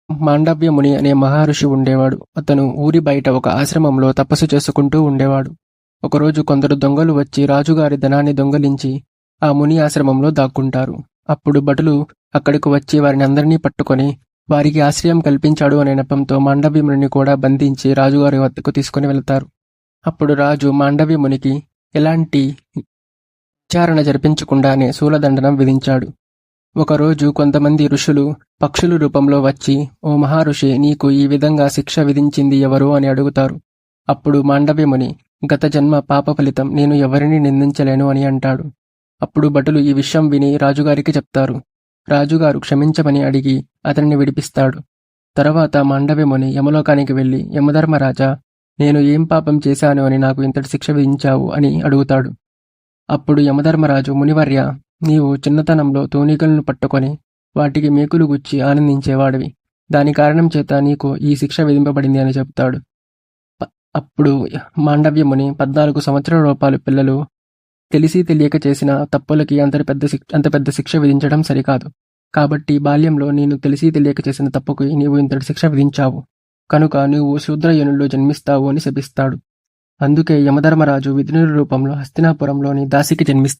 మాండవ్యముని అనే మహర్షి ఉండేవాడు. అతను ఊరి బయట ఒక ఆశ్రమంలో తపస్సు చేసుకుంటూ ఉండేవాడు. ఒకరోజు కొందరు దొంగలు వచ్చి రాజుగారి ధనాన్ని దొంగలించి ఆ ముని ఆశ్రమంలో దాక్కుంటారు. అప్పుడు భటులు అక్కడికి వచ్చి వారిని అందరినీ పట్టుకొని వారికి ఆశ్రయం కల్పించాడు అనే నెపంతో మాండవ్యముని కూడా బంధించి రాజుగారి వద్దకు తీసుకుని వెళతారు. అప్పుడు రాజు మాండవ్యమునికి ఎలాంటి విచారణ జరిపించకుండానే శూలదండనం విధించాడు. ఒకరోజు కొంతమంది ఋషులు పక్షుల రూపంలో వచ్చి, ఓ మహర్షి, నీకు ఈ విధంగా శిక్ష విధించింది ఎవరు అని అడుగుతారు. అప్పుడు మాండవ్యముని, గత జన్మ పాప ఫలితం, నేను ఎవరిని నిందించలేను అని అంటాడు. అప్పుడు భటులు ఈ విషయం విని రాజుగారికి చెప్తారు. రాజుగారు క్షమించమని అడిగి అతనిని విడిపిస్తాడు. తర్వాత మాండవ్యముని యమలోకానికి వెళ్లి, యమధర్మరాజా, నేను ఏం పాపం చేశాను అని నాకు ఇంతటి శిక్ష విధించావు అని అడుగుతాడు. అప్పుడు యమధర్మరాజు, మునివర్య, నీవు చిన్నతనంలో తూనికలను పట్టుకొని వాటికి మేకులు గుచ్చి ఆనందించేవాడివి. దాని కారణం చేత నీకు ఈ శిక్ష విధింపబడింది అని చెబుతాడు. అప్పుడు మాండవ్యముని 14 సంవత్సరాల రూపాయలు పిల్లలు తెలిసి తెలియక చేసిన తప్పులకి అంత పెద్ద శిక్ష విధించడం సరికాదు. కాబట్టి బాల్యంలో నేను తెలిసి తెలియక చేసిన తప్పుకి నీవు ఇంతటి శిక్ష విధించావు. కనుక నువ్వు శూద్రయోనిలో జన్మిస్తావు అని శపిస్తాడు. అందుకే యమధర్మరాజు విధుని రూపంలో హస్తినాపురంలోని దాసికి జన్మిస్తాడు.